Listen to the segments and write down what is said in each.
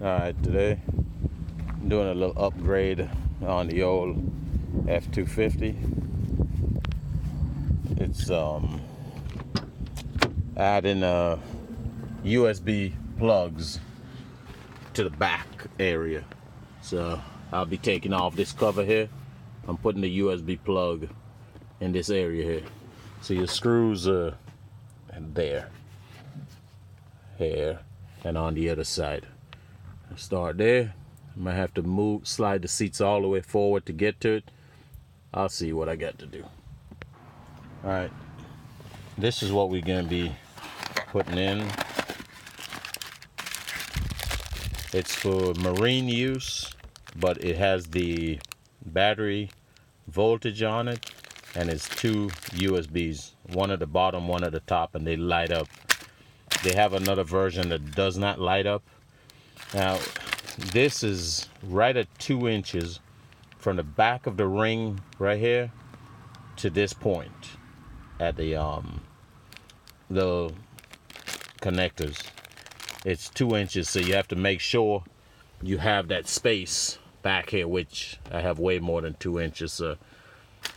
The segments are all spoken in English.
Alright, today I'm doing a little upgrade on the old F250. It's adding USB plugs to the back area. So I'll be taking off this cover here. I'm putting the USB plug in this area here. So your screws are there, here, and on the other side. Start there. I might have to slide the seats all the way forward to get to it. I'll see what I got to do. Alright, this is what we're gonna be putting in. It's for marine use, but it has the battery voltage on it, and it's two USBs, one at the bottom, one at the top, and they light up. They have another version that does not light up. Now, this is right at 2 inches from the back of the ring right here to this point at the connectors. It's 2 inches, so you have to make sure you have that space back here, which I have way more than 2 inches, so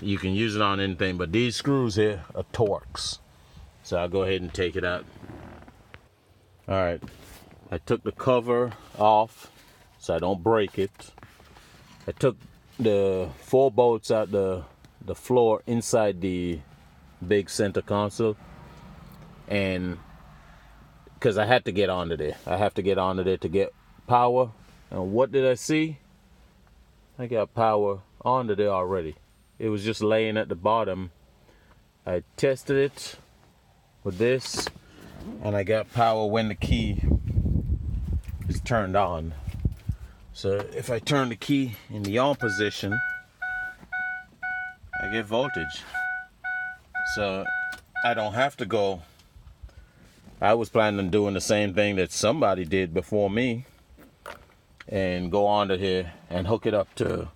you can use it on anything, but these screws here are Torx. So I'll go ahead and take it out. All right, I took the cover off so I don't break it. I took the 4 bolts out the floor inside the big center console, and because I had to get onto there. I have to get onto there to get power. And what did I see? I got power onto there already. It was just laying at the bottom. I tested it with this, and I got power when the key is turned on. So if I turn the key in the on position, I get voltage. So I don't have to go. I was planning on doing the same thing that somebody did before me and go onto here and hook it up to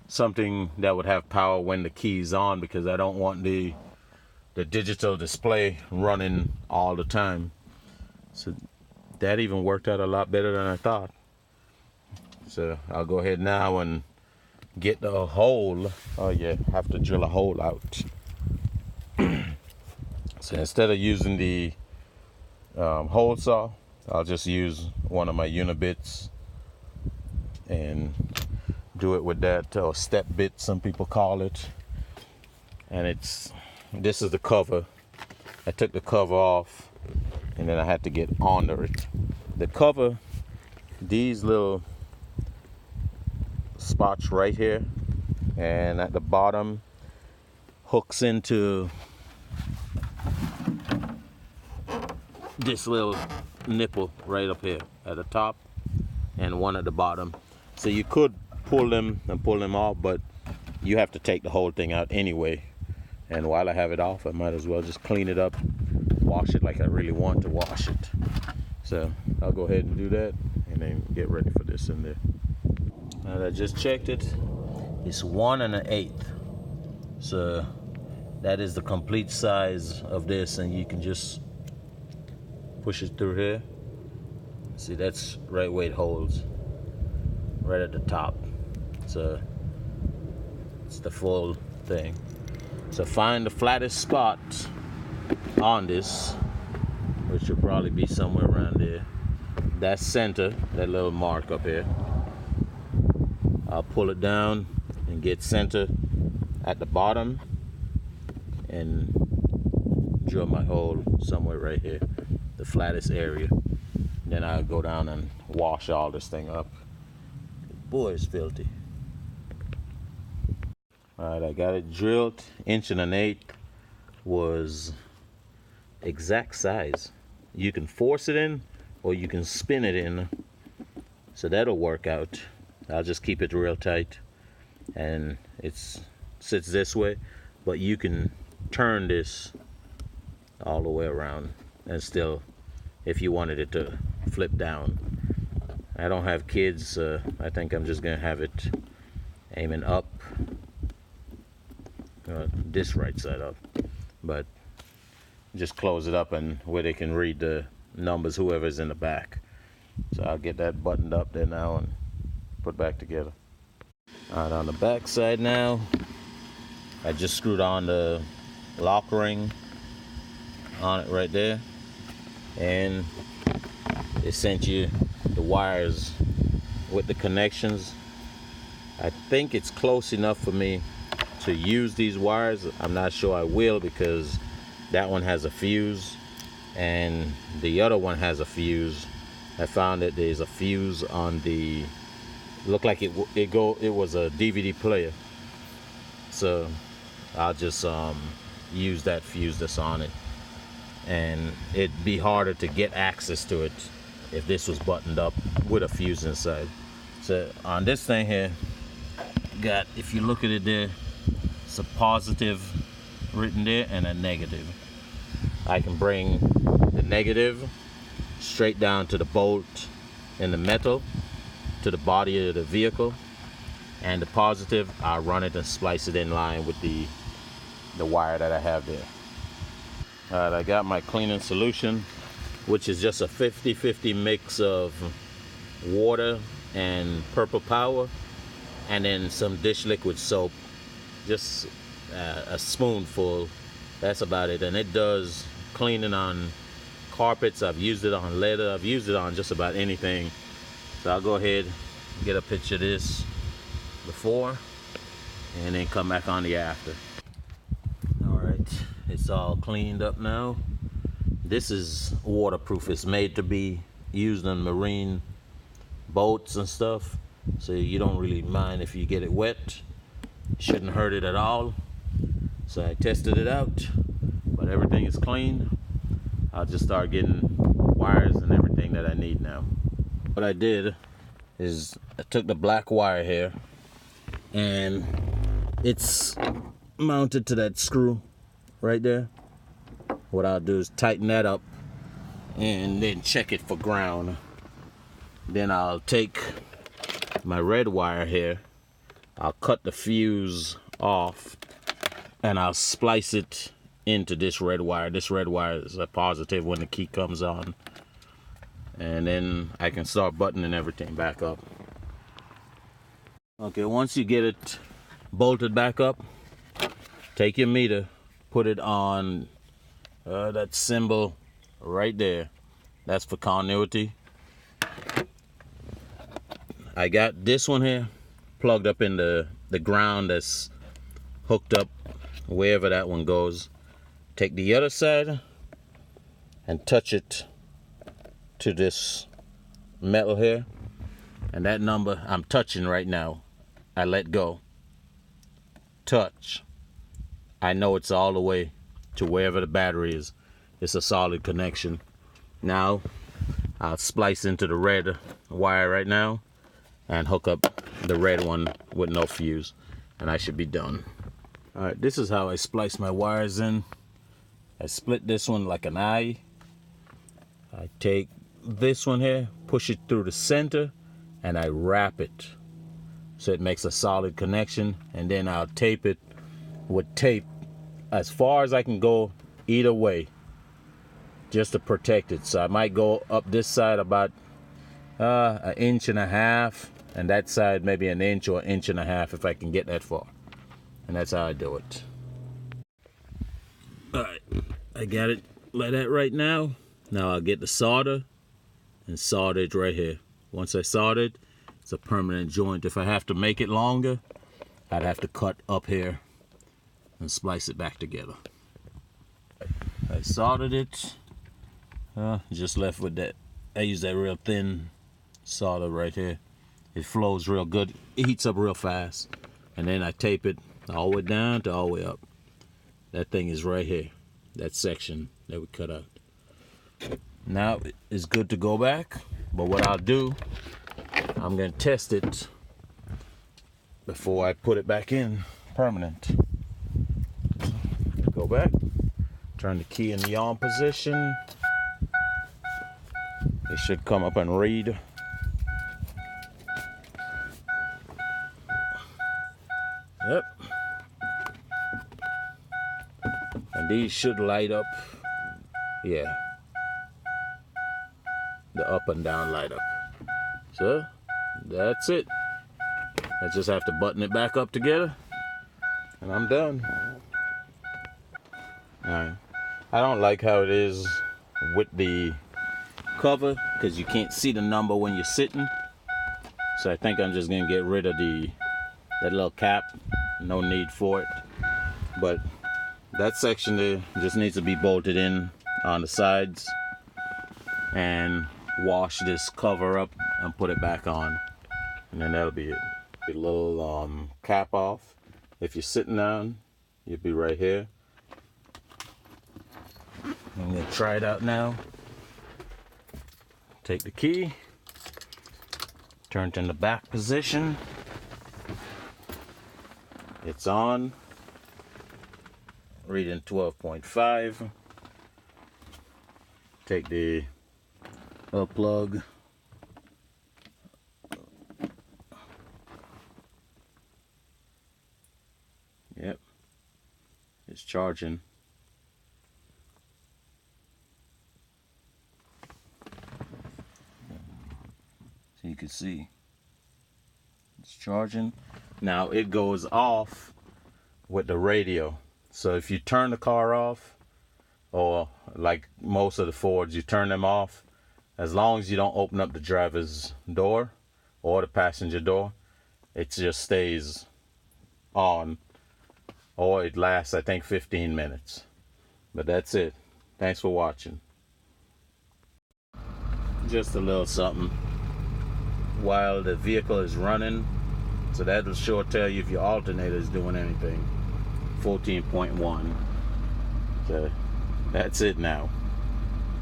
something that would have power when the key's on, because I don't want the digital display running all the time. So that even worked out a lot better than I thought. So I'll go ahead now and get the hole. Oh yeah, have to drill a hole out. So instead of using the hole saw, I'll just use one of my unibits and do it with that, or step bit some people call it. And this is the cover. I took the cover off and then I had to get under it. The cover, these little spots right here and at the bottom hooks into this little nipple right up here at the top, and one at the bottom. So you could pull them and pull them off, but you have to take the whole thing out anyway. And while I have it off, I might as well just clean it up, wash it like I really want to wash it. So I'll go ahead and do that and then get ready for this in there. And I just checked it. It's 1 1/8. So that is the complete size of this, and you can just push it through here. See, that's right where it holds, right at the top. So it's the full thing. So find the flattest spot on this, which will probably be somewhere around there. That center, that little mark up here. I'll pull it down and get center at the bottom and drill my hole somewhere right here, the flattest area. Then I'll go down and wash all this thing up. Boy, it's filthy. Alright, I got it drilled. 1 1/8 was exact size. You can force it in or you can spin it in, so that'll work out. I'll just keep it real tight and it sits this way, but you can turn this all the way around and still, if you wanted it to flip down. I don't have kids, so I think I'm just gonna have it aiming up, this right side up, but just close it up and where they can read the numbers, whoever's in the back. So I'll get that buttoned up there now and put back together. All right, on the back side now, I just screwed on the lock ring on it right there, and it sent you the wires with the connections. I think it's close enough for me to use these wires. I'm not sure I will, because that one has a fuse and the other one has a fuse. I found that there's a fuse on the, looked like it was a DVD player, so I'll just use that fuse that's on it, and it'd be harder to get access to it if this was buttoned up with a fuse inside. So on this thing here, got, if you look at it there, it's a positive written there and a negative. I can bring the negative straight down to the bolt in the metal to the body of the vehicle, and the positive, I'll run it and splice it in line with the wire that I have there. All right, I got my cleaning solution, which is just a 50-50 mix of water and purple power, and then some dish liquid soap, just a spoonful. That's about it, and it does cleaning on carpets. I've used it on leather. I've used it on just about anything. So I'll go ahead and get a picture of this before and then come back on the after. All right, it's all cleaned up now. This is waterproof. It's made to be used on marine boats and stuff, so you don't really mind if you get it wet. Shouldn't hurt it at all. So I tested it out, but everything is clean. I'll just start getting wires and everything that I need now. What I did is I took the black wire here, and it's mounted to that screw right there. What I'll do is tighten that up and then check it for ground. Then I'll take my red wire here, I'll cut the fuse off, and I'll splice it into this red wire. This red wire is a positive when the key comes on, and then I can start buttoning everything back up. Okay, once you get it bolted back up, take your meter, put it on that symbol right there. That's for continuity. I got this one here plugged up in the ground that's hooked up wherever that one goes. Take the other side and touch it to this metal here, and that number I'm touching right now, I let go, touch, I know it's all the way to wherever the battery is. It's a solid connection. Now I'll splice into the red wire right now and hook up the red one with no fuse, and I should be done. All right, this is how I splice my wires in. I split this one like an eye. I take this one here, push it through the center, and I wrap it so it makes a solid connection, and then I'll tape it with tape as far as I can go either way, just to protect it. So I might go up this side about 1.5 inches, and that side maybe 1 inch or 1.5 inches if I can get that far. And that's how I do it. All right, I got it like that right now. Now I'll get the solder and solder it right here. Once I solder it, it's a permanent joint. If I have to make it longer, I'd have to cut up here and splice it back together. I soldered it, just left with that. I use that real thin solder right here. It flows real good, it heats up real fast. And then I tape it all the way down to all the way up. That thing is right here, that section that we cut out. Now it's good to go back, but what I'll do, I'm gonna test it before I put it back in permanent. Go back, turn the key in the on position. It should come up and read. Yep. And these should light up. Yeah. the up and down light up. So that's it. I just have to button it back up together and I'm done. Alright. I don't like how it is with the cover because you can't see the number when you're sitting. So I think I'm just gonna get rid of that little cap. No need for it. But that section there just needs to be bolted in on the sides and wash this cover up and put it back on, and then that'll be it. The little cap off. If you're sitting down, you'll be right here. I'm gonna try it out now. Take the key, turn it in the back position. It's on. Reading 12.5. Take the plug. Yep. It's charging. So you can see it's charging. Now it goes off with the radio. So if you turn the car off, or like most of the Fords, you turn them off, as long as you don't open up the driver's door or the passenger door, it just stays on, or it lasts, I think, 15 minutes. But that's it. Thanks for watching. Just a little something while the vehicle is running, so that'll sure tell you if your alternator is doing anything. 14.1. So that's it now.